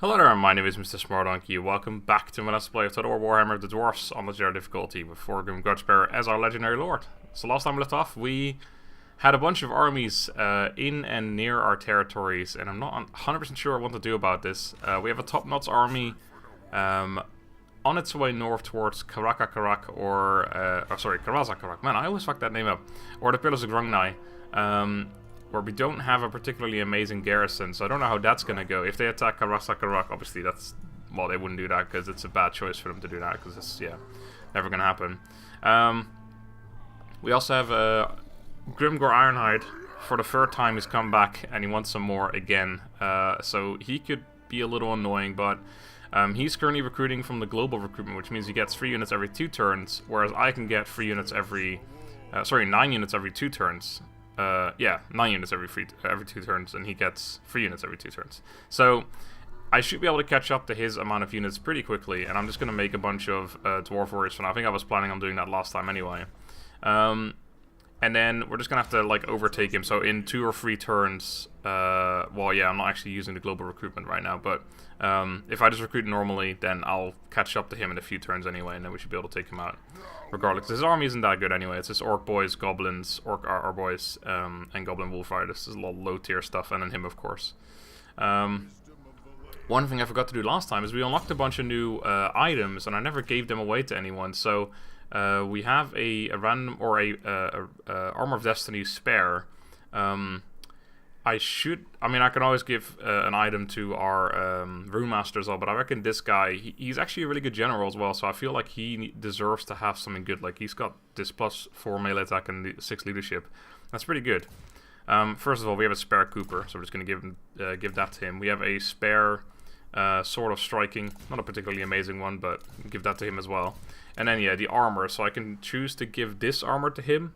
Hello there, my name is MrSmartDonkey. Welcome back to my Let's Play of Total War Warhammer the Dwarfs on legendary difficulty with Thorgrim Grudgebearer as our legendary lord. So last time we left off, we had a bunch of armies in and near our territories, and I'm not 100% sure what to do about this. We have a top Knotz army on its way north towards Karak or Karazakarak. Man, I always fuck that name up. Or the Pillars of Grungnai. Where we don't have a particularly amazing garrison, so I don't know how that's going to go. If they attack Karazakarak, obviously that's... Well, they wouldn't do that because it's a bad choice for them to do that, because it's, yeah, never going to happen. We also have Grimgor Ironhide. For the third time he's come back, and he wants some more again. So he could be a little annoying, but he's currently recruiting from the global recruitment, which means he gets 3 units every 2 turns, whereas I can get 3 units every... 9 units every 2 turns. 9 units every 2 turns, and he gets 3 units every 2 turns. So I should be able to catch up to his amount of units pretty quickly, and I'm just going to make a bunch of Dwarf Warriors for now. I think I was planning on doing that last time anyway. And then we're just going to have to, like, overtake him. So in 2 or 3 turns, well, yeah, I'm not actually using the global recruitment right now, but if I just recruit normally, then I'll catch up to him in a few turns anyway, and then we should be able to take him out. Regardless, his army isn't that good anyway. It's just Orc Boys, Goblins, Orc Boys, and Goblin Wolfrider. This is a lot of low-tier stuff, and then him, of course. One thing I forgot to do last time is we unlocked a bunch of new items, and I never gave them away to anyone. So we have a random, or a Armor of Destiny spare. I mean, I can always give an item to our Rune Master as well, but I reckon this guy, he's actually a really good general as well, so I feel like he deserves to have something good. Like, he's got this +4 melee attack and 6 leadership. That's pretty good. First of all, we have a spare Cooper, so we're just going to give that to him. We have a spare Sword of Striking, not a particularly amazing one, but give that to him as well. And then, yeah, the armor, so I can choose to give this armor to him,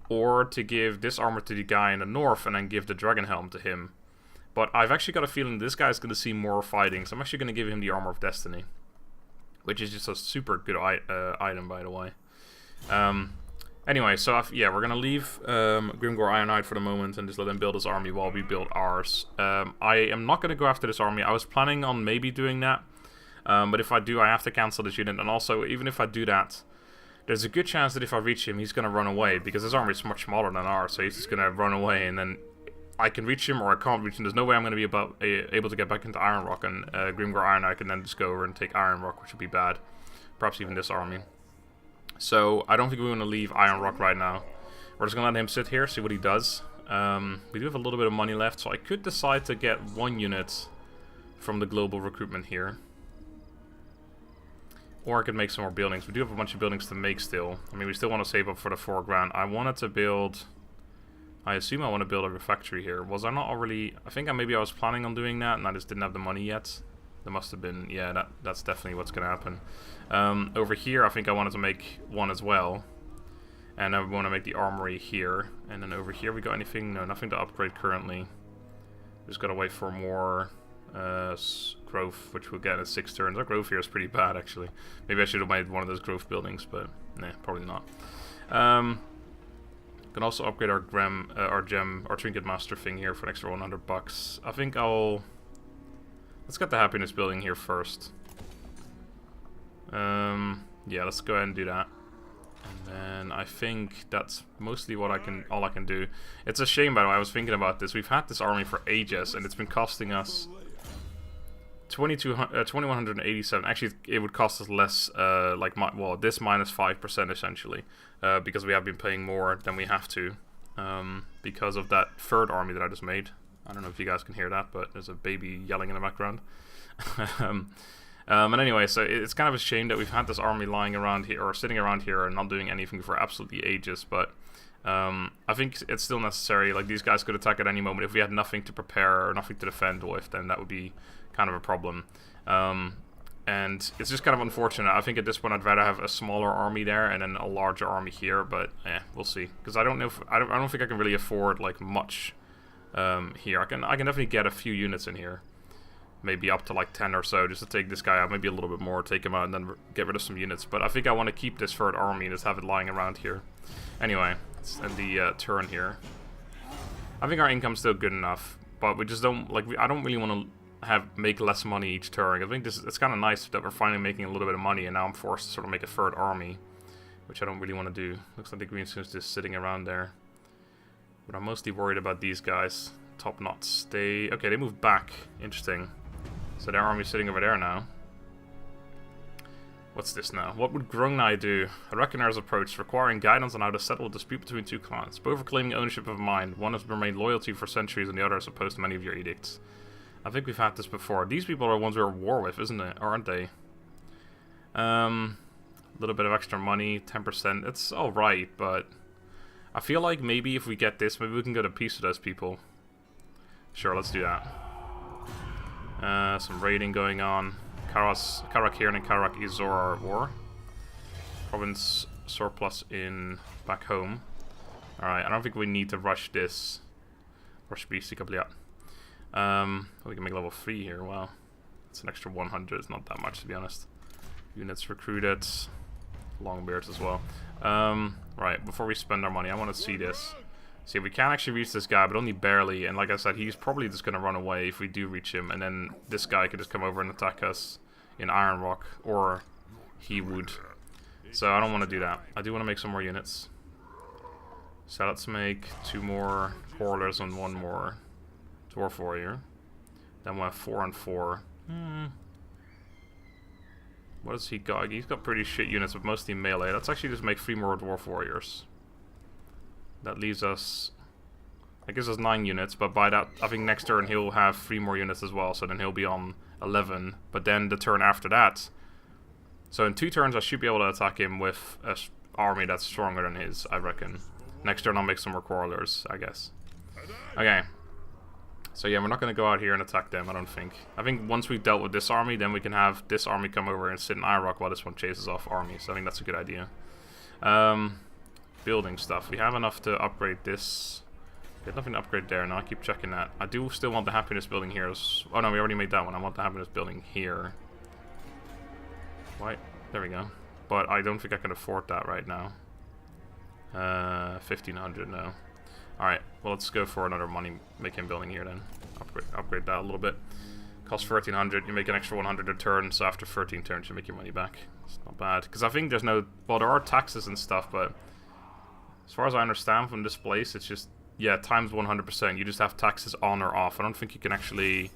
or to give this armor to the guy in the north and then give the Dragon Helm to him. But I've actually got a feeling this guy's going to see more fighting, so I'm actually going to give him the Armor of Destiny. Which is just a super good item, by the way. Anyway, so yeah, we're going to leave Grimgor Ironhide for the moment and just let him build his army while we build ours. I am not going to go after this army. I was planning on maybe doing that. But if I do, I have to cancel this unit. And also, even if I do that, there's a good chance that if I reach him, he's going to run away, because his army is much smaller than ours, so he's just going to run away, and then I can reach him or I can't reach him. There's no way I'm going to be able to get back into Iron Rock, and Grimgor Iron I can then just go over and take Iron Rock, which would be bad. Perhaps even this army. So I don't think we want to leave Iron Rock right now. We're just going to let him sit here, see what he does. We do have a little bit of money left, so I could decide to get 1 unit from the global recruitment here. Or I could make some more buildings. We do have a bunch of buildings to make still. I mean, we still want to save up for the 4 grand. I wanted to build... I assume I want to build a refectory here. Was I not already... I think maybe I was planning on doing that, and I just didn't have the money yet. There must have been... Yeah, that's definitely what's going to happen. Over here, I think I wanted to make one as well. And I want to make the armory here. And then over here, we got anything? No, nothing to upgrade currently. Just got to wait for more... growth, which we'll get in 6 turns. Our growth here is pretty bad, actually. Maybe I should have made one of those growth buildings, but nah, probably not. Can also upgrade our our trinket master thing here for an extra 100 bucks. I think let's get the happiness building here first. Yeah, let's go ahead and do that. And then I think that's mostly what all I can do. It's a shame, by the way. I was thinking about this. We've had this army for ages, and it's been costing us 2187. Actually, it would cost us less, this minus 5% essentially, because we have been paying more than we have to, because of that 3rd army that I just made. I don't know if you guys can hear that, but there's a baby yelling in the background. And anyway, so it's kind of a shame that we've had this army lying around here, or sitting around here and not doing anything for absolutely ages, but I think it's still necessary. Like, these guys could attack at any moment. If we had nothing to prepare or nothing to defend with, then that would be kind of a problem. And it's just kind of unfortunate. I think at this point I'd rather have a smaller army there and then a larger army here, but we'll see. Because I don't know if I don't think I can really afford like much here. I can definitely get a few units in here. Maybe up to like 10 or so, just to take this guy out, maybe a little bit more, take him out, and then get rid of some units. But I think I want to keep this 3rd army and just have it lying around here. Anyway, let's end the turn here. I think our income's still good enough, but we just don't, like, I don't really want to make less money each turn. I think it's kind of nice that we're finally making a little bit of money, and now I'm forced to sort of make a third army, which I don't really want to do. Looks like the green team's just sitting around there. But I'm mostly worried about these guys. Top Knotz. They moved back. Interesting. So their army's sitting over there now. What's this now? What would Grungnai do? A reckoner's approach, requiring guidance on how to settle a dispute between two clans. Both are claiming ownership of a mine. One has remained loyal to you for centuries, and the other has opposed many of your edicts. I think we've had this before. These people are the ones we're at war with, isn't it? Or aren't they? A little bit of extra money, 10%. It's alright, but I feel like maybe if we get this, maybe we can go to peace with those people. Sure, let's do that. Some raiding going on. Karak here and Karak Izor are at war. Province surplus in back home. Alright, I don't think we need to rush this. Rush BC complete. We can make level 3 here. Wow. It's an extra 100. It's not that much, to be honest. Units recruited. Longbeards as well. Right, before we spend our money, I want to see this. See, we can actually reach this guy, but only barely. And like I said, he's probably just going to run away if we do reach him. And then this guy could just come over and attack us in Iron Rock. Or he would. So I don't want to do that. I do want to make some more units. So let's make 2 more Quarrelers and 1 more Dwarf Warrior. Then we'll have 4 and 4. What has he got? He's got pretty shit units, but mostly melee. Let's actually just make 3 more Dwarf Warriors. That leaves us... That gives us 9 units, but by that, I think next turn he'll have 3 more units as well, so then he'll be on 11. But then the turn after that... So in 2 turns I should be able to attack him with an army that's stronger than his, I reckon. Next turn I'll make some more Quarrelers, I guess. Okay. So yeah, we're not going to go out here and attack them, I don't think. I think once we've dealt with this army, then we can have this army come over and sit in Iron Rock while this one chases off armies. So I think that's a good idea. Building stuff. We have enough to upgrade this. We have nothing to upgrade there. Now I keep checking that. I do still want the happiness building here. Oh no, we already made that one. I want the happiness building here. Right, there we go. But I don't think I can afford that right now. 1500, no. Alright, well let's go for another money making building here then. Upgrade that a little bit. Costs 1300, you make an extra 100 a turn, so after 13 turns you make your money back. It's not bad. Because I think there's no... Well, there are taxes and stuff, but... As far as I understand from this place, it's just... Yeah, times 100%. You just have taxes on or off. I don't think you can actually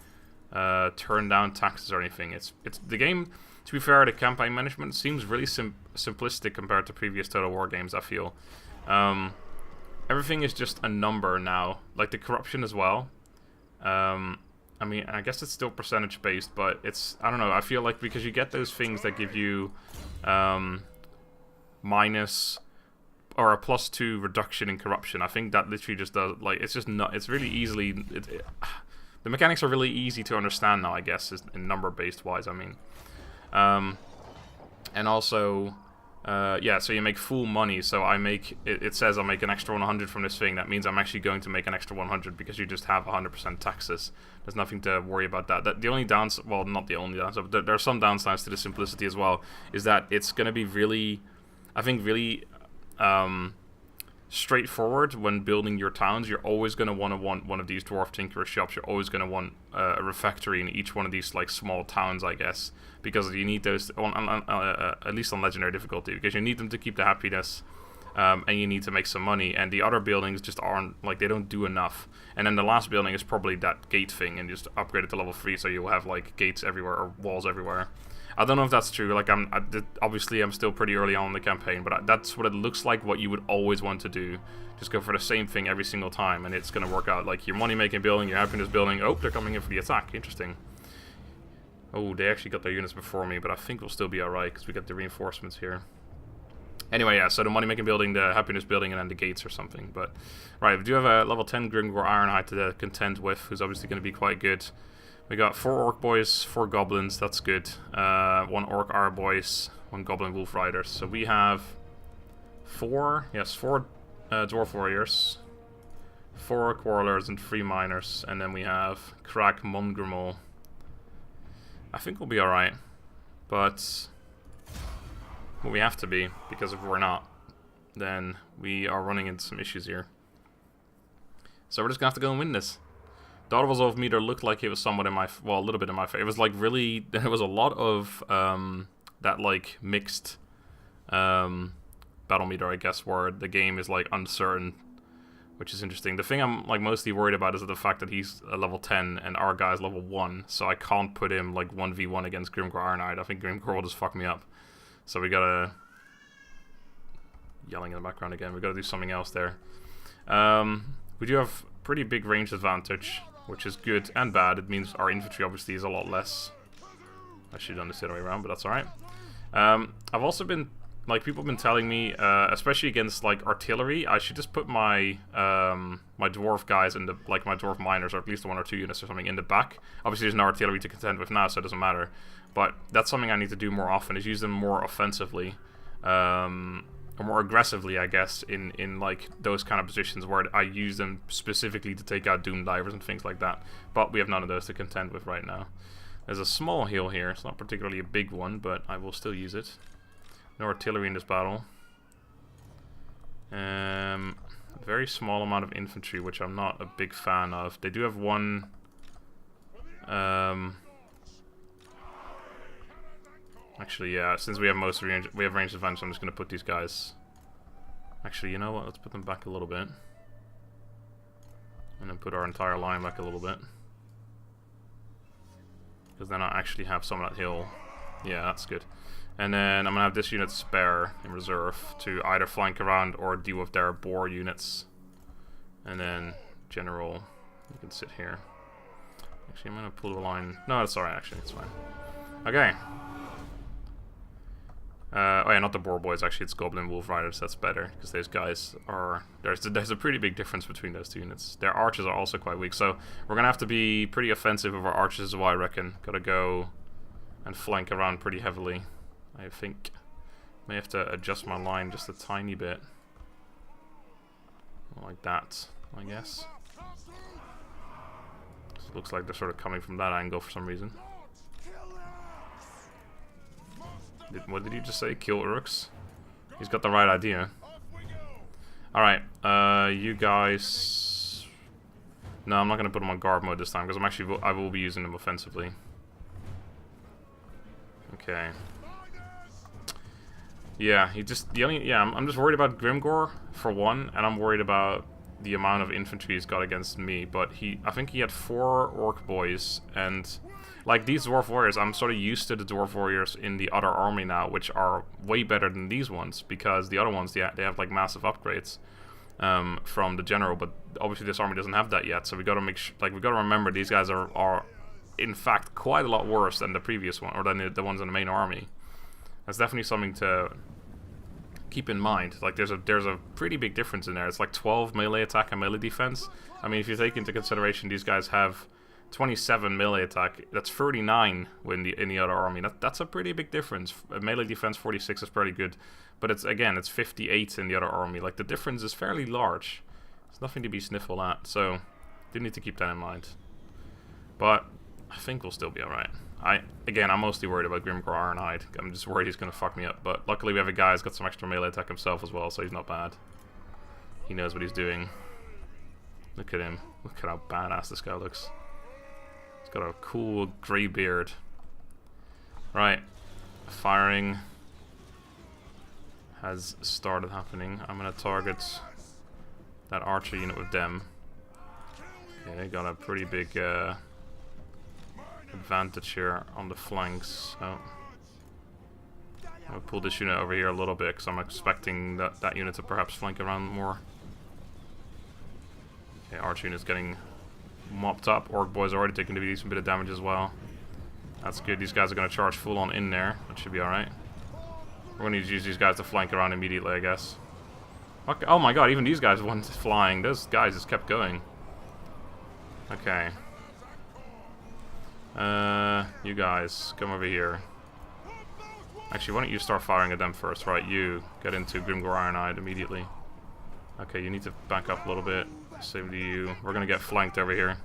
turn down taxes or anything. It's the game... To be fair, the campaign management seems really simplistic compared to previous Total War games, I feel. Everything is just a number now. Like the corruption as well. I mean, I guess it's still percentage based, but it's... I don't know, I feel like because you get those things that give you minus... or a +2 reduction in corruption. I think that literally just does... Like, it's just not... It's really easily... the mechanics are really easy to understand now, I guess, in number-based wise, I mean. And also, yeah, so you make full money, so I make, it says I'll make an extra 100 from this thing. That means I'm actually going to make an extra 100 because you just have 100% taxes. There's nothing to worry about that. The only downside, well, not the only downside, but there are some downsides to the simplicity as well, is that it's going to be really, I think, really straightforward when building your towns. You're always going to want one of these Dwarf Tinkerer shops. You're always going to want a refectory in each one of these like small towns, I guess, because you need those at least on legendary difficulty, because you need them to keep the happiness, and you need to make some money. And the other buildings just aren't, like, they don't do enough. And then the last building is probably that gate thing, and just upgrade it to level 3 so you'll have like gates everywhere or walls everywhere. I don't know if that's true. Like, obviously I'm still pretty early on in the campaign, but that's what it looks like. What you would always want to do, just go for the same thing every single time, and it's gonna work out. Like your money-making building, your happiness building. Oh, they're coming in for the attack. Interesting. Oh, they actually got their units before me, but I think we'll still be alright because we got the reinforcements here. Anyway, yeah. So the money-making building, the happiness building, and then the gates or something. But right, we do have a level 10 Grimgor Ironhide to contend with, who's obviously going to be quite good. We got 4 Orc Boys, 4 Goblins, that's good. 1 Orc Ar Boys, 1 Goblin Wolf Riders. So we have 4 Dwarf Warriors, 4 Quarrelers, and 3 Miners. And then we have Crack Mongrimal. I think we'll be alright. But well, we have to be, because if we're not, then we are running into some issues here. So we're just going to have to go and win this. The Autoresolve meter looked like it was somewhat in my, well, a little bit in my favor. It was like really, there was a lot of that like mixed battle meter, I guess, where the game is like uncertain, which is interesting. The thing I'm like mostly worried about is the fact that he's a level 10 and our guy's level 1, so I can't put him like 1v1 against Grimgor Ironhide. I think Grimgor will just fuck me up. So we gotta... Yelling in the background again. We gotta do something else there. We do have pretty big range advantage, which is good and bad. It means our infantry obviously is a lot less. I should have done this the other way around, but that's alright. I've also been... Like, people have been telling me, especially against, like, artillery, I should just put my, my dwarf guys in the, like, my dwarf miners, or at least 1 or 2 units or something in the back. Obviously, there's no artillery to contend with now, so it doesn't matter. But that's something I need to do more often, is use them more offensively. Or more aggressively, I guess, in, like, those kind of positions where I use them specifically to take out Doom Divers and things like that. But we have none of those to contend with right now. There's a small hill here. It's not particularly a big one, but I will still use it. No artillery in this battle. Very small amount of infantry, which I'm not a big fan of. They do have one... Actually, yeah, since we have most range, we have range advantage, I'm just going to put these guys... Actually, you know what? Let's put them back a little bit. And then put our entire line back a little bit. Because then I actually have some of that hill. Yeah, that's good. And then I'm going to have this unit spare in reserve to either flank around or deal with their boar units. And then general, you can sit here. Actually, I'm going to pull the line. No, that's alright, actually, it's fine. Okay. Oh yeah, not the boar boys, actually, it's goblin wolf riders, that's better. Because those guys are... There's a pretty big difference between those two units. Their archers are also quite weak, so we're going to have to be pretty offensive with our archers as well, I reckon. Gotta go and flank around pretty heavily. I think may have to adjust my line just a tiny bit. Like that, I guess. So it looks like they're sort of coming from that angle for some reason. What did you just say? Kill Uruks? He's got the right idea. Alright, you guys... No, I'm not going to put them on guard mode this time, because I will be using them offensively. Okay. Yeah, I'm just worried about Grimgor for one, and I'm worried about the amount of infantry he's got against me. But I think he had 4 orc boys, and like these dwarf warriors, I'm sort of used to the dwarf warriors in the other army now, which are way better than these ones, because the other ones they have like massive upgrades from the general, but obviously this army doesn't have that yet. So we got to we got to remember these guys are in fact quite a lot worse than the previous one, or than the ones in the main army. That's definitely something to keep in mind. Like there's a pretty big difference in there. It's like 12 melee attack and melee defense. I mean, if you take into consideration these guys have 27 melee attack, that's 39 in the other army. That's a pretty big difference. Melee defense 46 is pretty good, but it's 58 in the other army. Like the difference is fairly large. It's nothing to be sniffled at. So do need to keep that in mind. But I think we'll still be alright. I'm mostly worried about Grimgor Ironhide. I'm just worried he's going to fuck me up. But luckily we have a guy who's got some extra melee attack himself as well, so he's not bad. He knows what he's doing. Look at him. Look at how badass this guy looks. He's got a cool grey beard. Right. Firing has started happening. I'm going to target that archer unit with them. Okay, got a pretty big... advantage here on the flanks. So I'll pull this unit over here a little bit because I'm expecting that unit to perhaps flank around more. Okay, archer unit's getting mopped up. Orc boys are already taking a decent bit of damage as well. That's good. These guys are going to charge full on in there. That should be alright. We're going to use these guys to flank around immediately, I guess. Okay. Oh my god, even these guys weren't flying. Those guys just kept going. Okay. You guys, come over here. Actually, why don't you start firing at them first? Right, you get into Grimgor Ironhide immediately. Okay, you need to back up a little bit. Same to you. We're gonna get flanked over here.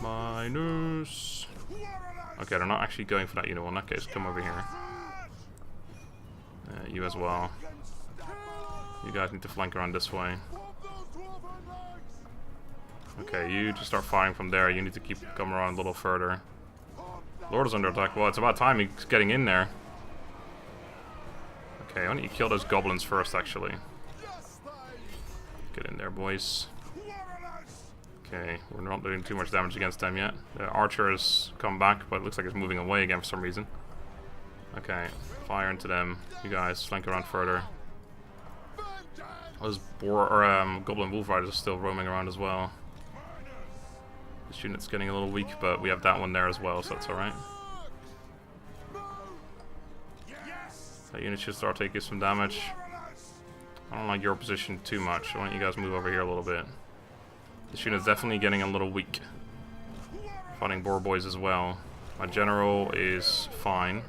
Minus. Okay, they're not actually going for that unit. Well, in that case, come over here. You as well. You guys need to flank around this way. Okay, you just start firing from there. You need to keep coming around a little further. Lord is under attack. Well, it's about time he's getting in there. Okay, why don't you kill those goblins first, actually. Get in there, boys. Okay, we're not doing too much damage against them yet. The archer has come back, but it looks like it's moving away again for some reason. Okay, fire into them. You guys flank around further. Those goblin wolf riders are still roaming around as well. This unit's getting a little weak, but we have that one there as well, so that's alright. That unit should start taking some damage. I don't like your position too much. Why don't you guys move over here a little bit? This unit's definitely getting a little weak. Fighting boar boys as well. My general is fine,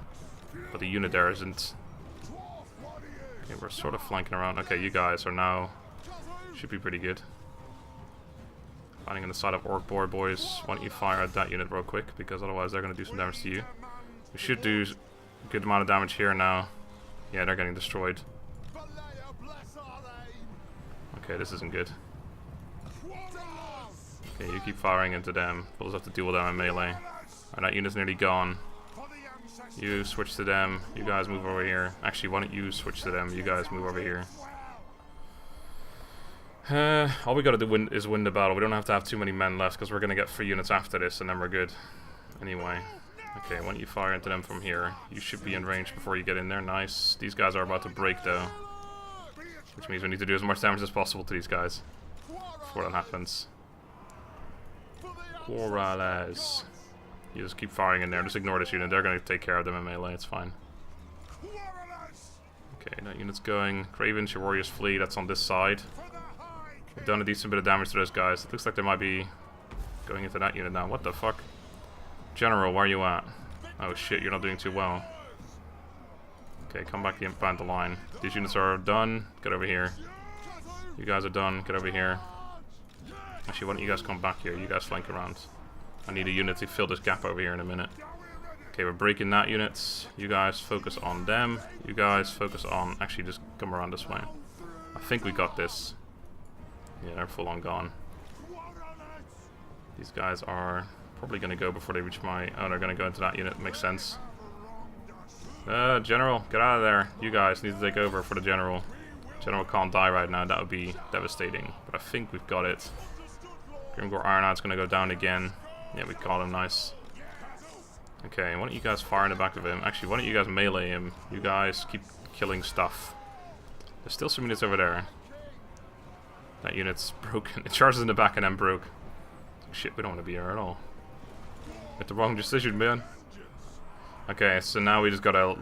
but the unit there isn't. Okay, we're sort of flanking around. Okay, you guys are now... should be pretty good. Fighting on the side of orc boar boys. Why don't you fire at that unit real quick, because otherwise they're going to do some damage to you. We should do a good amount of damage here now. Yeah, they're getting destroyed. Okay, this isn't good. Okay, you keep firing into them. We'll just have to deal with them in melee. Alright, that unit's nearly gone. You switch to them. You guys move over here. Actually, why don't you switch to them? You guys move over here. All we gotta do is win the battle. We don't have to have too many men left, because we're gonna get 3 units after this, and then we're good. Anyway. Okay, why don't you fire into them from here? You should be in range before you get in there. Nice. These guys are about to break, though. Which means we need to do as much damage as possible to these guys before that happens. Corrales. You just keep firing in there. Just ignore this unit. They're going to take care of them in melee. It's fine. Okay, that unit's going. Cravens, your warriors flee. That's on this side. We've done a decent bit of damage to those guys. It looks like they might be going into that unit now. What the fuck? General, where are you at? Oh shit, you're not doing too well. Okay, come back behind the line. These units are done. Get over here. You guys are done. Get over here. Actually, why don't you guys come back here? You guys flank around. I need a unit to fill this gap over here in a minute. Okay, we're breaking that unit. You guys focus on them. You guys focus on... Actually, just come around this way. I think we got this. Yeah, they're full on gone. These guys are probably going to go before they reach my... Oh, they're going to go into that unit. Makes sense. General, get out of there. You guys need to take over for the general. General can't die right now. That would be devastating. But I think we've got it. Grimgore Ironheart's going to go down again. Yeah, we got him. Nice. Okay, why don't you guys fire in the back of him? Actually, why don't you guys melee him? You guys keep killing stuff. There's still some units over there. That unit's broken. It charges in the back and then broke. Shit, we don't want to be here at all. With the wrong decision, man. Okay, so now we just gotta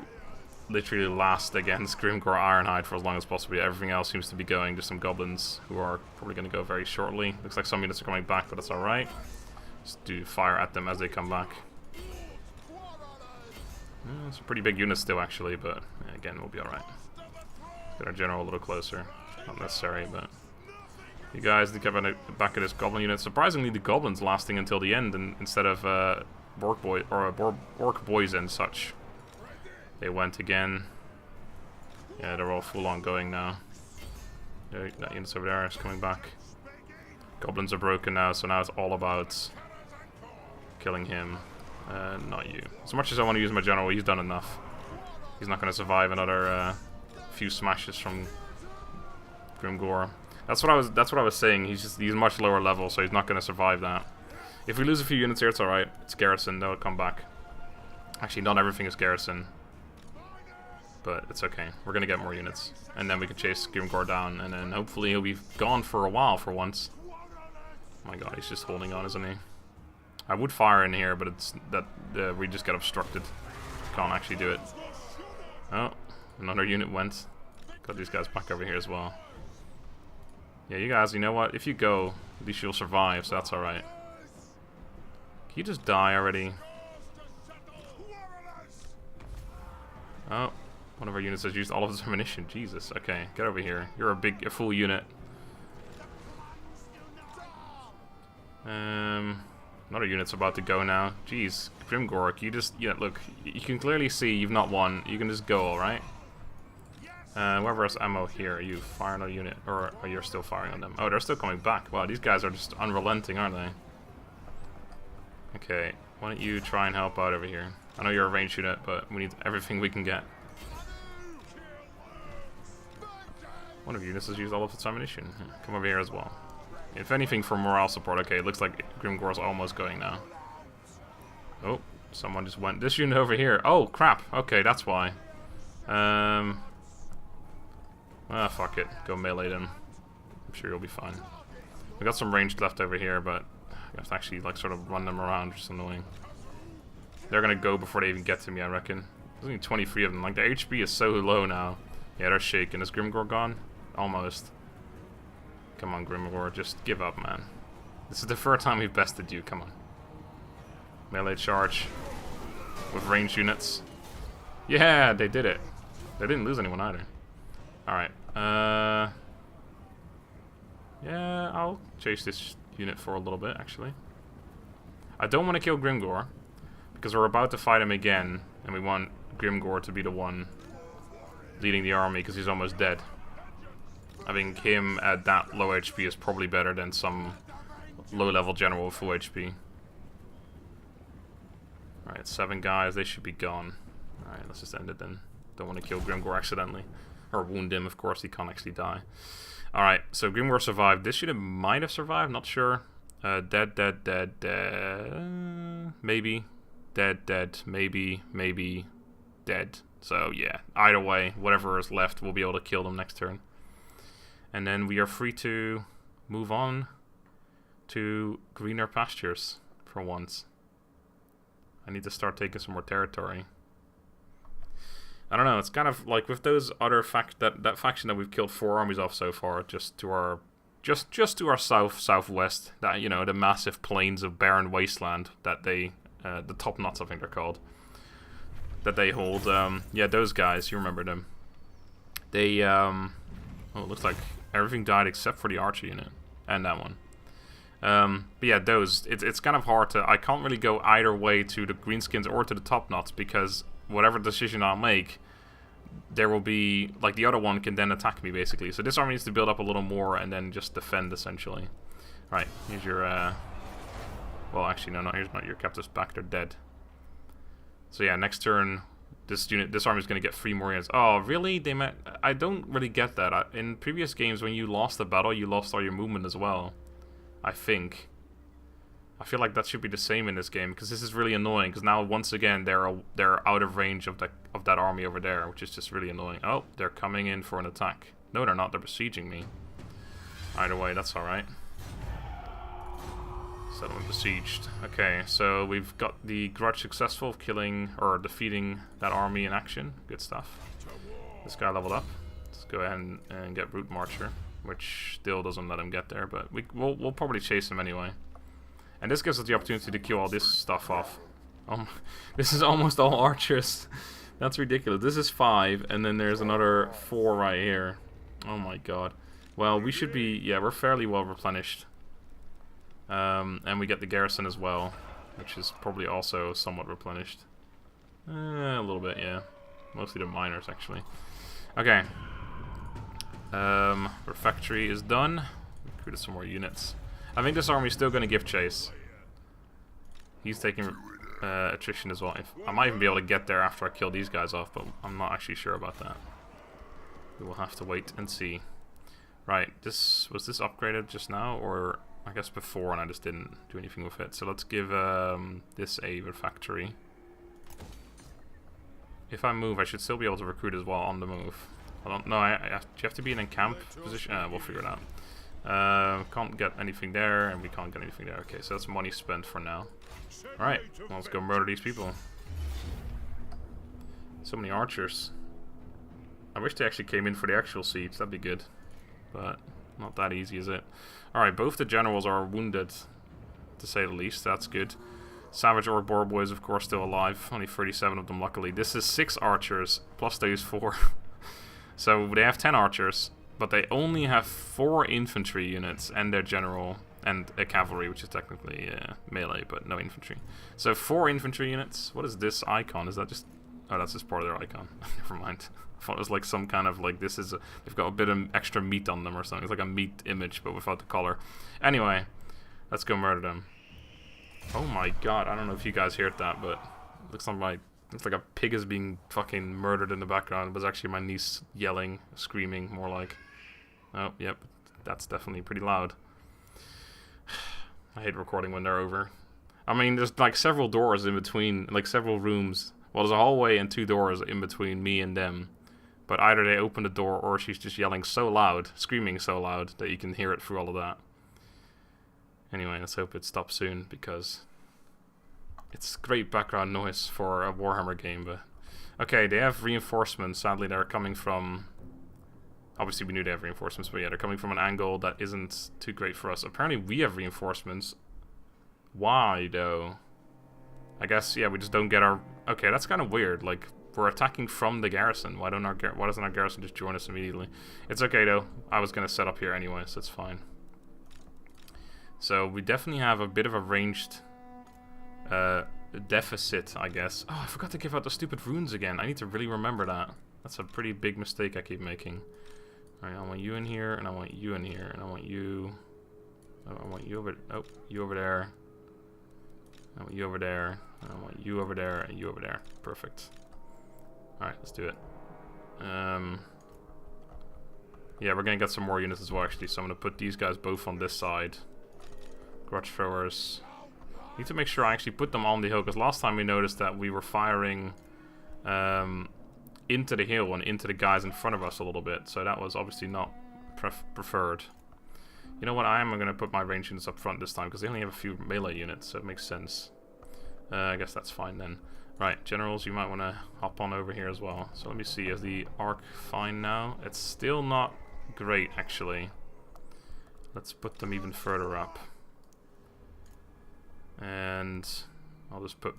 literally last against Grimgore Ironhide for as long as possible. Everything else seems to be going. Just some goblins who are probably going to go very shortly. Looks like some units are coming back, but that's alright. Just do fire at them as they come back. It's a pretty big unit still, actually, but yeah, again, we'll be alright. Get our general a little closer. Not necessary, but... You guys need to get back at this goblin unit. Surprisingly, the goblins lasting until the end instead of orc boys and such. They went again. Yeah, they're all full on going now. That unit's over there is coming back. Goblins are broken now, so now it's all about killing him. Not you. As much as I want to use my general, he's done enough. He's not going to survive another few smashes from Grimgore. That's what I was saying. He's much lower level, so he's not going to survive that. If we lose a few units here, it's alright. It's garrison, they'll come back. Actually, not everything is garrison. But it's okay. We're going to get more units. And then we can chase Grimgore down, and then hopefully he'll be gone for a while for once. Oh my god, he's just holding on, isn't he? I would fire in here, but it's that we just get obstructed. Can't actually do it. Oh, another unit went. Got these guys back over here as well. Yeah, you guys, you know what? If you go, at least you'll survive, so that's alright. Can you just die already? Oh, one of our units has used all of his ammunition. Jesus, okay, get over here. You're a full unit. Another unit's about to go now. Jeez, Grimgore, you just... Yeah, look, you can clearly see you've not won. You can just go, alright? Whoever has ammo here, are you firing on a unit? Or are you still firing on them? Oh, they're still coming back. Wow, these guys are just unrelenting, aren't they? Okay, why don't you try and help out over here? I know you're a ranged unit, but we need everything we can get. One of you, this has used all of its ammunition. Come over here as well. If anything, for morale support. Okay, it looks like Grimgore's almost going now. Oh, someone just went. This unit over here. Oh, crap. Okay, that's why. Fuck it. Go melee them. I'm sure you'll be fine. We got some ranged left over here, but I have to actually, like, sort of run them around, which is annoying. They're gonna go before they even get to me, I reckon. There's only 23 of them. Like, the HP is so low now. Yeah, they're shaking. Is Grimgore gone? Almost. Come on, Grimgore. Just give up, man. This is the third time we've bested you. Come on. Melee charge. With ranged units. Yeah, they did it. They didn't lose anyone either. Alright. Yeah, I'll chase this unit for a little bit, actually. I don't want to kill Grimgore, because we're about to fight him again, and we want Grimgore to be the one leading the army, because he's almost dead. Having him at that low HP is probably better than some low-level general with full HP. Alright, 7 guys, they should be gone. Alright, let's just end it then. Don't want to kill Grimgore accidentally. Or wound him, of course, he can't actually die. Alright, so Grimgore survived. This unit might have survived, not sure. Dead, dead, dead, dead. Maybe. Dead, dead, maybe, maybe, dead. So, yeah, either way, whatever is left, we'll be able to kill them next turn. And then we are free to move on to greener pastures for once. I need to start taking some more territory. I don't know, it's kind of like with those other that faction that we've killed 4 armies off so far, just to our southwest, that, you know, the massive plains of barren wasteland that they the top knots, I think they're called, that they hold. Yeah, those guys, you remember them. They oh, it looks like everything died except for the archer unit and that one. But yeah, those, it's kind of hard to, I can't really go either way to the greenskins or to the top knots, because whatever decision I'll make, there will be, like, the other one can then attack me, basically. So this army needs to build up a little more and then just defend, essentially. Right, here's your, well, actually, no, here's not your captives back, they're dead. So yeah, next turn, this army is going to get 3 more units. Oh, really? I don't really get that. In previous games, when you lost the battle, you lost all your movement as well. I think. I feel like that should be the same in this game, because this is really annoying, because now once again they're out of range of that army over there, which is just really annoying. Oh, they're coming in for an attack. No, they're not. They're besieging me. Either way, that's alright. Settlement besieged. Okay, so we've got the grudge successful of killing or defeating that army in action. Good stuff. This guy leveled up. Let's go ahead and get Brute Marcher, which still doesn't let him get there, but we'll probably chase him anyway. And this gives us the opportunity to kill all this stuff off. This is almost all archers. That's ridiculous. This is 5, and then there's another 4 right here. Oh my god. Well, we should be, yeah, we're fairly well replenished. And we get the garrison as well, which is probably also somewhat replenished. A little bit, yeah. Mostly the miners, actually. Okay. Refectory is done. Recruited some more units. I think this army is still going to give chase. He's taking attrition as well. I might even be able to get there after I kill these guys off, but I'm not actually sure about that. We will have to wait and see. Right, was this upgraded just now, or I guess before, and I just didn't do anything with it. So let's give this a refectory. If I move, I should still be able to recruit as well on the move. I don't know. Do you have to be in a camp position? We'll figure it out. Can't get anything there, and we can't get anything there. Okay, so that's money spent for now. Alright, well, let's go murder these people. So many archers. I wish they actually came in for the actual siege, that'd be good. But not that easy, is it? Alright, both the generals are wounded, to say the least. That's good. Savage Orc Boar Boys, of course, still alive. Only 37 of them, luckily. This is 6 archers, plus those 4. So they have 10 archers, but they only have 4 infantry units and their general and a cavalry, which is technically melee, but no infantry. So 4 infantry units. What is this icon? Is that just... Oh, that's just part of their icon. Never mind. I thought it was like some kind of like they've got a bit of extra meat on them or something. It's like a meat image but without the color. Anyway, let's go murder them. Oh my god, I don't know if you guys heard that, but it looks like a pig is being fucking murdered in the background. It was actually my niece yelling, screaming, more like. Oh, yep, that's definitely pretty loud. I hate recording when they're over. I mean, there's like several doors in between, like several rooms. Well, there's a hallway and 2 doors in between me and them. But either they open the door or she's just yelling so loud, screaming so loud that you can hear it through all of that. Anyway, let's hope it stops soon, because it's great background noise for a Warhammer game. But okay, they have reinforcements. Sadly, they're coming from... Obviously, we knew they have reinforcements, but yeah, they're coming from an angle that isn't too great for us. Apparently, we have reinforcements. Why, though? I guess, yeah, we just don't get our... Okay, that's kind of weird. Like, we're attacking from the garrison. Why doesn't our garrison just join us immediately? It's okay, though. I was going to set up here anyway, so it's fine. So, we definitely have a bit of a ranged deficit, I guess. Oh, I forgot to give out the stupid runes again. I need to really remember that. That's a pretty big mistake I keep making. Alright, I want you in here, and I want you in here, and I want you... Oh, I want you over... Oh, you over there. I want you over there, and I want you over there, and you over there. Perfect. Alright, let's do it. Yeah, we're gonna get some more units as well, actually, so I'm gonna put these guys both on this side. Grudge throwers. Need to make sure I actually put them on the hill, because last time we noticed that we were firing into the hill and into the guys in front of us a little bit, so that was obviously not preferred. You know what, I'm going to put my range units up front this time, because they only have a few melee units, so it makes sense. I guess that's fine then. Right, generals, you might want to hop on over here as well. So let me see, is the arc fine now? It's still not great, actually. Let's put them even further up. And I'll just put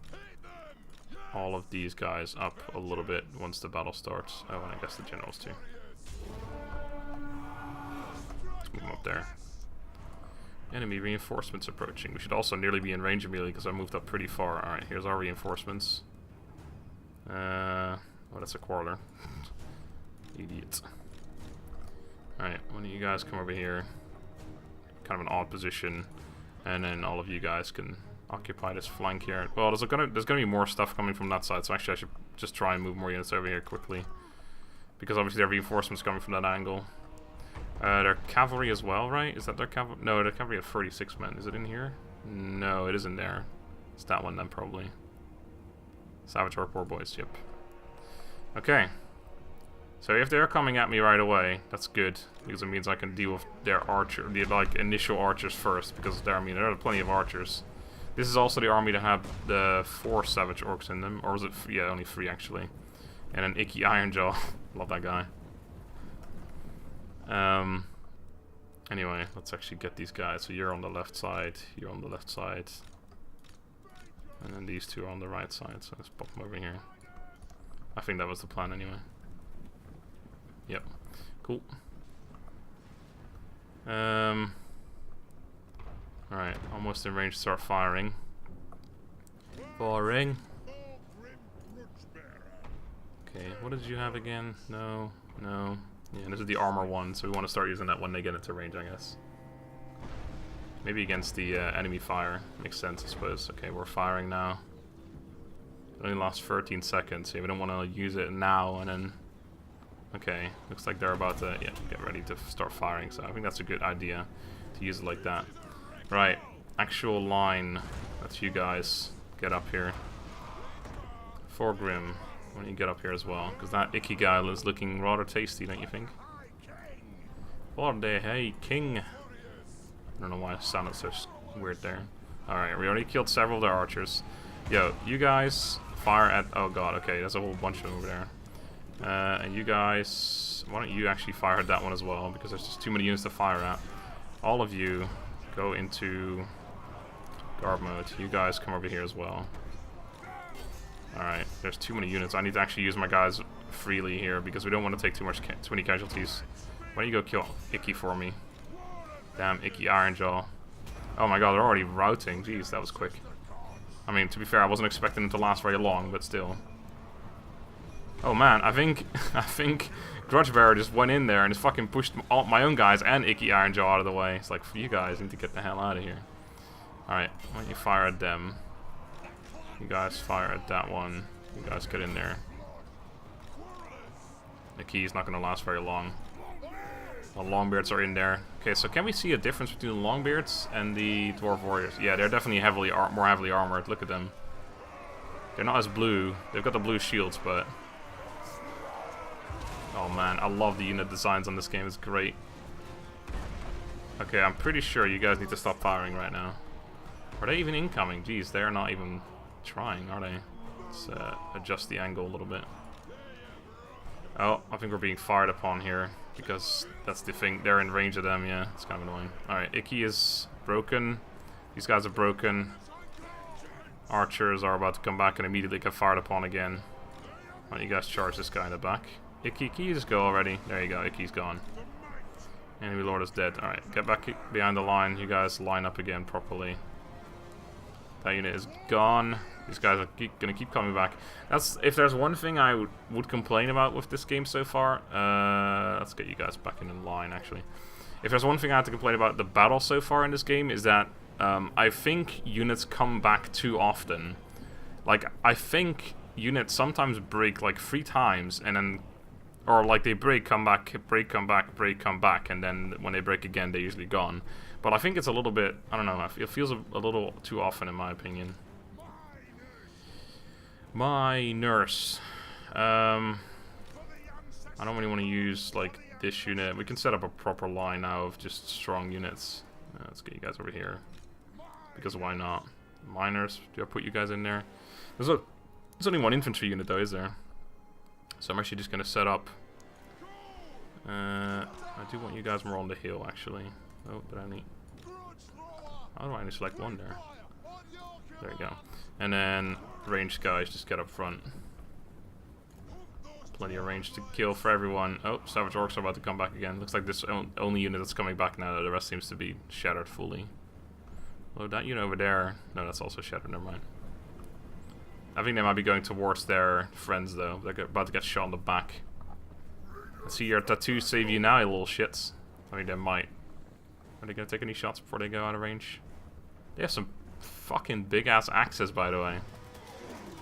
all of these guys up a little bit once the battle starts. Oh, and I guess the generals too. Let's move them up there. Enemy reinforcements approaching. We should also nearly be in range immediately because I moved up pretty far. Alright, here's our reinforcements. Oh, that's a quarter. Idiot. Alright, one of you guys come over here. Kind of an odd position. And then all of you guys can occupy this flank here. Well, there's gonna be more stuff coming from that side, so actually I should just try and move more units over here quickly. Because obviously there are reinforcements coming from that angle. Their cavalry as well, right? Is that their cavalry? No, their cavalry have 36 men. Is it in here? No, it isn't there. It's that one then, probably. Savage Orc War Boys, yep. Okay. So if they're coming at me right away, that's good. Because it means I can deal with their the initial archers first. Because there are plenty of archers. This is also the army that had the 4 Savage Orcs in them. Or was it, yeah, only 3 actually. And an Icky Ironjaw. Love that guy. Anyway, let's actually get these guys. So you're on the left side, you're on the left side. And then these 2 are on the right side, so let's pop them over here. I think that was the plan anyway. Yep. Cool. Alright, almost in range to start firing. Firing. Okay, what did you have again? No, no. Yeah, this is the armor one, so we want to start using that when they get into range, I guess. Maybe against the enemy fire. Makes sense, I suppose. Okay, we're firing now. It only lasts 13 seconds, so we don't want to use it now and then... Okay, looks like they're about to get ready to start firing, so I think that's a good idea to use it like that. Right, actual line. That's you guys. Get up here. Thorgrim. Why don't you get up here as well? Because that icky guy is looking rather tasty, don't you think? For the hey king. I don't know why it sounded so weird there. Alright, we already killed several of their archers. Yo, you guys fire at... Oh god, okay, there's a whole bunch of them over there. And you guys... Why don't you actually fire at that one as well? Because there's just too many units to fire at. All of you go into guard mode. You guys come over here as well. Alright, there's too many units. I need to actually use my guys freely here because we don't want to take too many casualties. Why don't you go kill Icky for me? Damn, Icky Ironjaw. Oh my god, they're already routing. Jeez, that was quick. I mean, to be fair, I wasn't expecting them to last very long, but still. Oh man, I think I think Grudgebearer just went in there and just fucking pushed all my own guys and Icky Ironjaw out of the way. It's like, for you guys need to get the hell out of here. Alright, why don't you fire at them? You guys fire at that one. You guys get in there. The key's not going to last very long. The Longbeards are in there. Okay, so can we see a difference between the Longbeards and the Dwarf Warriors? Yeah, they're definitely more heavily armored. Look at them. They're not as blue. They've got the blue shields, but... Oh man, I love the unit designs on this game. It's great. Okay, I'm pretty sure you guys need to stop firing right now. Are they even incoming? Jeez, they're not even trying, are they? Let's adjust the angle a little bit. Oh, I think we're being fired upon here. Because that's the thing. They're in range of them, yeah. It's kind of annoying. Alright, Icky is broken. These guys are broken. Archers are about to come back and immediately get fired upon again. Why don't you guys charge this guy in the back? Icky, can you just go already? There you go, Icky's gone. Enemy Lord is dead. Alright, get back behind the line. You guys line up again properly. That unit is gone. These guys are gonna keep coming back. That's if there's one thing I would complain about with this game so far. Let's get you guys back in line, actually. If there's one thing I have to complain about the battle so far in this game is that I think units come back too often. Like, I think units sometimes break like 3 times and then... Or like they break, come back, break, come back, break, come back, and then when they break again, they're usually gone. But I think it's a little bit, I don't know, it feels a little too often in my opinion. My nurse. I don't really want to use like this unit. We can set up a proper line now of just strong units. Let's get you guys over here. Because why not? Miners, do I put you guys in there? There's only 1 infantry unit though, is there? So I'm actually just going to set up... I do want you guys more on the hill, actually. Oh, but I need... How do I only select 1 there? There you go. And then ranged guys just get up front. Plenty of range to kill for everyone. Oh, Savage Orcs are about to come back again. Looks like this only unit that's coming back now. The rest seems to be shattered fully. Oh, that unit over there... No, that's also shattered. Never mind. I think they might be going towards their friends, though. They're about to get shot in the back. Let's see your tattoo save you now, you little shits. I mean, they might. Are they going to take any shots before they go out of range? They have some fucking big-ass axes, by the way.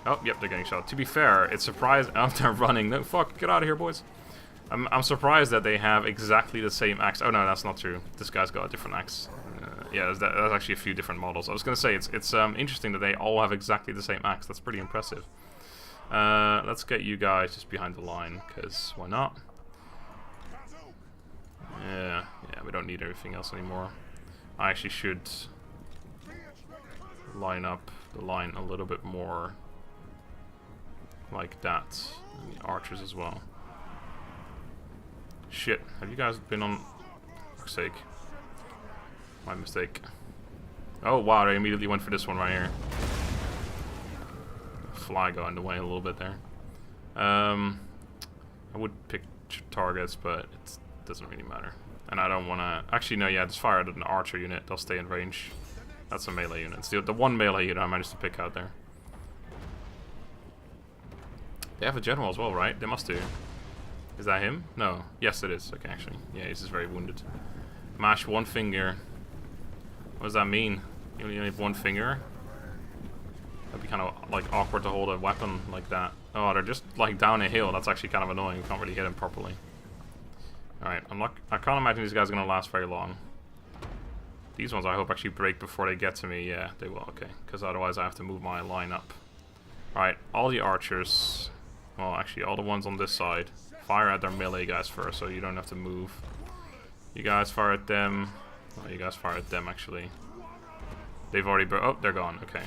Oh, yep, they're getting shot. To be fair, it's surprised... Oh, they're running. No, fuck, get out of here, boys. I'm surprised that they have exactly the same axe. Oh, no, that's not true. This guy's got a different axe. Yeah, there's actually a few different models. I was going to say, it's interesting that they all have exactly the same axe. That's pretty impressive. Let's get you guys just behind the line, because why not? Yeah, we don't need everything else anymore. I actually should line up the line a little bit more like that. And the archers as well. Shit, have you guys been on... For fuck's sake. My mistake. Oh wow, they immediately went for this one right here. Fly got in the way a little bit there. I would pick targets, but it doesn't really matter. And I don't want to... Actually, no, yeah, just fire at an archer unit. They'll stay in range. That's a melee unit. It's the 1 melee unit I managed to pick out there. They have a general as well, right? They must do. Is that him? No. Yes, it is. Okay, actually. Yeah, he's just very wounded. Mash 1 finger. What does that mean? You only have 1 finger? That'd be kind of like awkward to hold a weapon like that. Oh, they're just like down a hill. That's actually kind of annoying. We can't really hit him properly. Alright, I can't imagine these guys are going to last very long. These ones I hope actually break before they get to me. Yeah, they will. Okay, because otherwise I have to move my line up. Alright, all the archers... Well, actually, all the ones on this side. Fire at their melee guys first, so you don't have to move. You guys fire at them. Oh, you guys fire at them, actually. They've already... Oh, they're gone. Okay.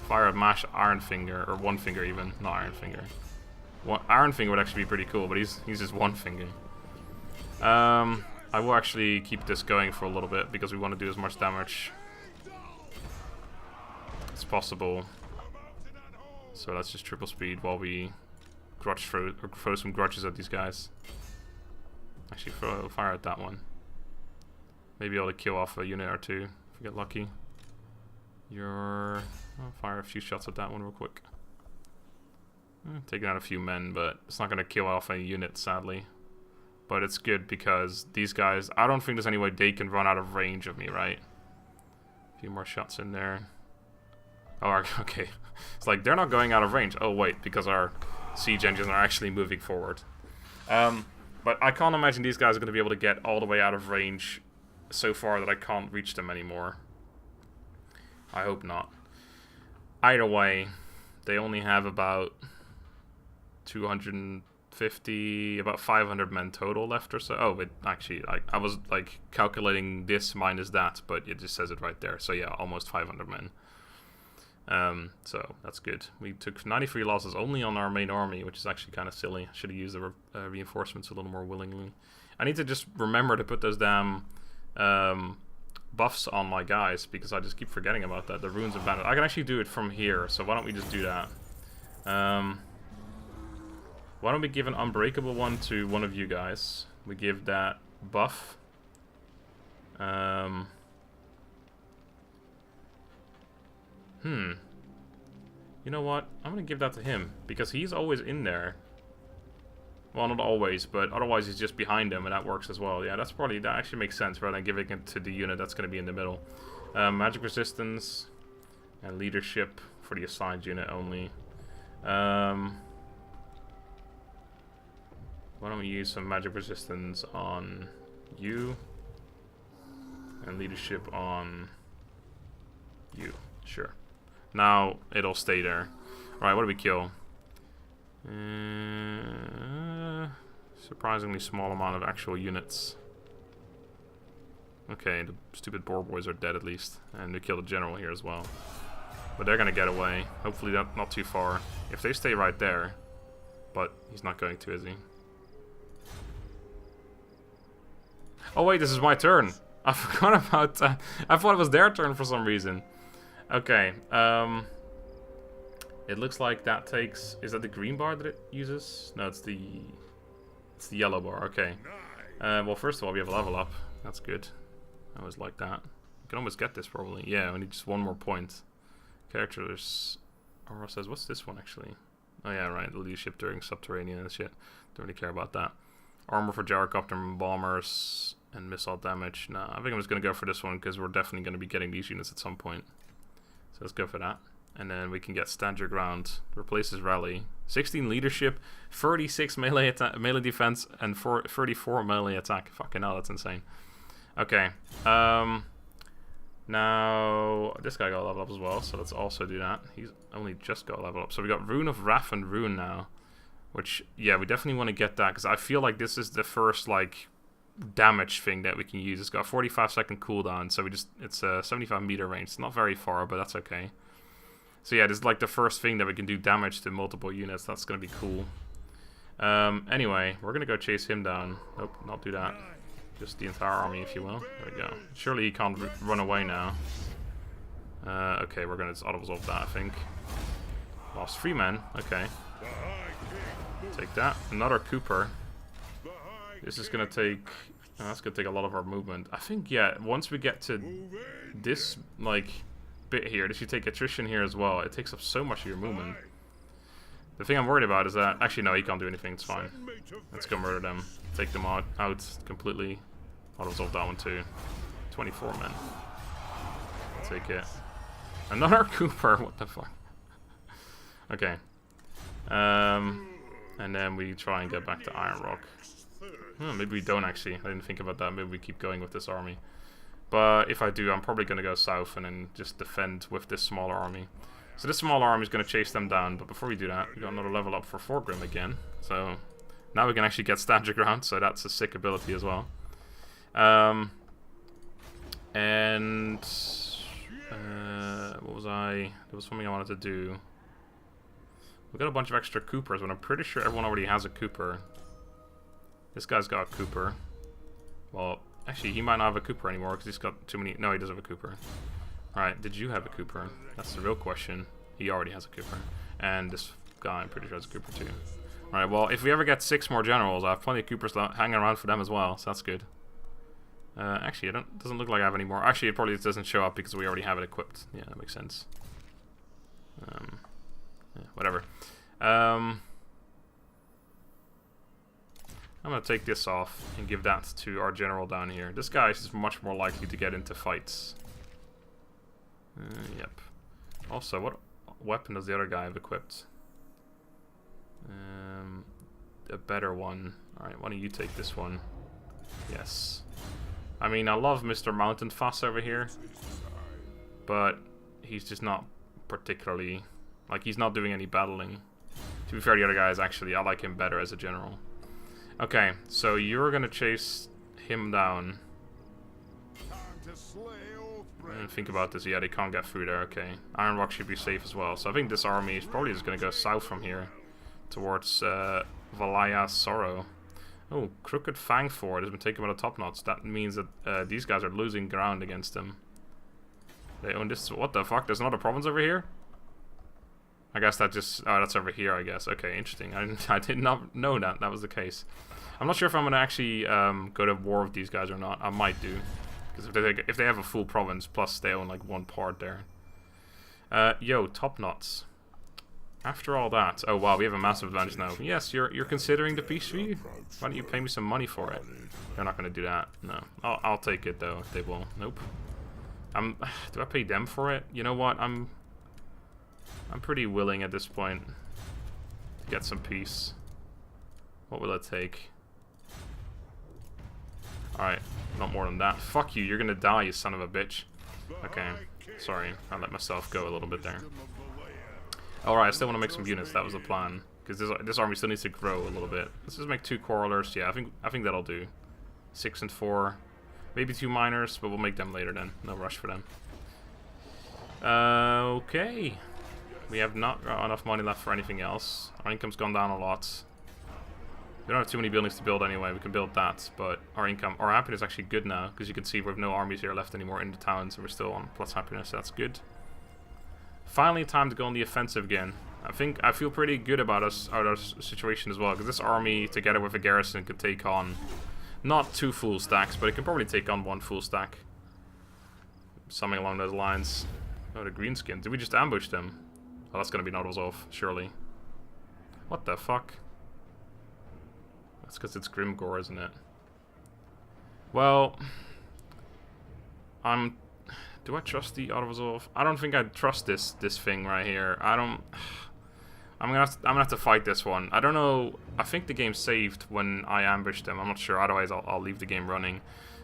Fire at Mash Iron Finger, or 1 finger even. Not Iron Finger. Iron Finger would actually be pretty cool, but he's just 1 finger. I will actually keep this going for a little bit, because we want to do as much damage as possible. So let's just triple speed while we throw some grudges at these guys. Actually, fire at that one. Maybe able to kill off a unit or 2 if we get lucky. I'll fire a few shots at that one real quick. Taking out a few men, but it's not going to kill off any units, sadly. But it's good because these guys, I don't think there's any way they can run out of range of me, right? A few more shots in there. Oh, okay. It's like they're not going out of range. Oh, wait, because our siege engines are actually moving forward. But I can't imagine these guys are going to be able to get all the way out of range so far that I can't reach them anymore. I hope not. Either way, they only have about 250, about 500 men total left or so. Oh, but actually, I was like calculating this minus that, but it just says it right there. So yeah, almost 500 men. So that's good. We took 93 losses only on our main army, which is actually kind of silly. I should have used the reinforcements a little more willingly. I need to just remember to put those damn buffs on my guys, because I just keep forgetting about that. The runes of bandit. I can actually do it from here, so why don't we just do that? Why don't we give an unbreakable one to one of you guys? We give that buff. You know what? I'm gonna give that to him, because he's always in there. Well, not always, but otherwise he's just behind him, and that works as well. Yeah, that actually makes sense, rather than giving it to the unit that's gonna be in the middle. Magic resistance and leadership for the assigned unit only. Why don't we use some magic resistance on you, and leadership on you? Sure. Now it'll stay there. Alright, what do we kill? Surprisingly small amount of actual units. Okay, the stupid boar boys are dead at least. And we killed the general here as well. But they're gonna get away. Hopefully not too far. If they stay right there. But he's not going to, is he? Oh wait, this is my turn. I forgot about that. I thought it was their turn for some reason. Okay, it looks like that takes... Is that the green bar that it uses? No, it's the yellow bar, okay. Well, first of all, we have a level up. That's good. I always like that. We can almost get this, probably. Yeah, we need just one more point. Characters... Aurora says, what's this one, actually? Oh, yeah, right, the leadership during subterranean and shit. Don't really care about that. Armor for gyrocopter bombers and missile damage. Nah, I think I'm just going to go for this one, because we're definitely going to be getting these units at some point. So let's go for that. And then we can get stand your ground, replaces rally, 16 leadership, 36 melee defense, and 34 melee attack. Fucking hell, that's insane. Okay. Now this guy got a level up as well, so let's also do that. He's only just got a level up. So we got Rune of Wrath and Rune now, which yeah, we definitely want to get that, because I feel like this is the first like damage thing that we can use. It's got a 45-second cooldown, so it's a 75-meter range. It's not very far, but that's okay. So yeah, this is like the first thing that we can do damage to multiple units. That's gonna be cool. Anyway, we're gonna go chase him down. Nope, not do that. Just the entire army, if you will. There we go. Surely he can't run away now. Okay, we're gonna just auto-resolve that, I think. Lost 3 men. Okay. Take that. Another Cooper. This is gonna take... that's gonna take a lot of our movement. I think, yeah, once we get to this, like, bit here, this should take attrition here as well. It takes up so much of your movement. The thing I'm worried about is that... Actually, no, he can't do anything. It's fine. Let's go murder them. Take them out completely. I'll resolve that one too. 24 men. Take it. Another Cooper. What the fuck? Okay. And then we try and get back to Iron Rock. Maybe we don't actually. I didn't think about that. Maybe we keep going with this army. But if I do, I'm probably going to go south and then just defend with this smaller army. So this smaller army is going to chase them down. But before we do that, we got another level up for Thorgrim again. So now we can actually get stand your ground. So that's a sick ability as well. And what was I? There was something I wanted to do. We got a bunch of extra Coopers, but I'm pretty sure everyone already has a Cooper. This guy's got a Cooper. Well, actually, he might not have a Cooper anymore because he's got too many. No, he does have a Cooper. Alright, did you have a Cooper? That's the real question. He already has a Cooper. And this guy, I'm pretty sure, has a Cooper too. Alright, well, if we ever get 6 more generals, I have plenty of Coopers hanging around for them as well, so that's good. Actually, it doesn't look like I have any more. Actually, it probably doesn't show up because we already have it equipped. Yeah, that makes sense. Yeah, whatever. I'm gonna take this off and give that to our general down here. This guy is much more likely to get into fights. Yep. Also, what weapon does the other guy have equipped? A better one. Alright, why don't you take this one? Yes. I mean, I love Mr. Mountain Fuss over here, but he's just not particularly... Like, he's not doing any battling. To be fair, the other guy is actually... I like him better as a general. Okay, so you're gonna chase him down. And think about this. Yeah, they can't get through there. Okay. Iron Rock should be safe as well. So I think this army is probably just gonna go south from here. Towards Valaya's Sorrow. Oh, Crooked Fang Ford has been taken by the Top Knots. That means that these guys are losing ground against them. They own this. What the fuck? There's another province over here? I guess that just... Oh, that's over here, I guess. Okay, interesting. I did not know that that was the case. I'm not sure if I'm going to actually go to war with these guys or not. I might do. Because if they have a full province, plus they own like one part there. Yo, Top Knots. After all that... Oh, wow, we have a massive advantage now. Yes, you're considering the peace treaty? Why don't you pay me some money for it? They're not going to do that. No. I'll take it, though, if they will. Nope. Do I pay them for it? You know what? I'm pretty willing at this point to get some peace. What will it take? Alright, not more than that. Fuck you, you're gonna die, you son of a bitch. Okay, sorry, I let myself go a little bit there. Alright, I still want to make some units, that was the plan. Because this army still needs to grow a little bit. Let's just make 2 Quarrelers, yeah, I think that'll do. 6 and 4. Maybe 2 Miners, but we'll make them later then. No rush for them. Okay. We have not got enough money left for anything else. Our income's gone down a lot. We don't have too many buildings to build anyway. We can build that, but our happiness is actually good now, because you can see we have no armies here left anymore in the towns, and we're still on plus happiness. So that's good. Finally, time to go on the offensive again. I feel pretty good about our situation as well, because this army, together with a garrison, could take on not 2 full stacks, but it can probably take on 1 full stack. Something along those lines. Oh, the greenskin. Did we just ambush them? Oh, that's gonna be not off, surely. What the fuck? That's because it's Grimgore, isn't it? Well, do I trust the Autoresolve? I don't think I trust this thing right here. I'm gonna have to fight this one. I don't know. I think the game saved when I ambushed them. I'm not sure. Otherwise, I'll leave the game running.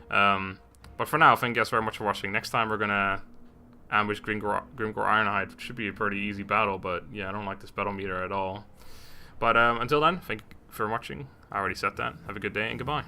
But for now, thank you guys very much for watching. Next time, we're gonna ambush Grimgore Ironhide. Should be a pretty easy battle, but yeah, I don't like this battle meter at all. But until then, thank you for watching. I already said that. Have a good day and goodbye.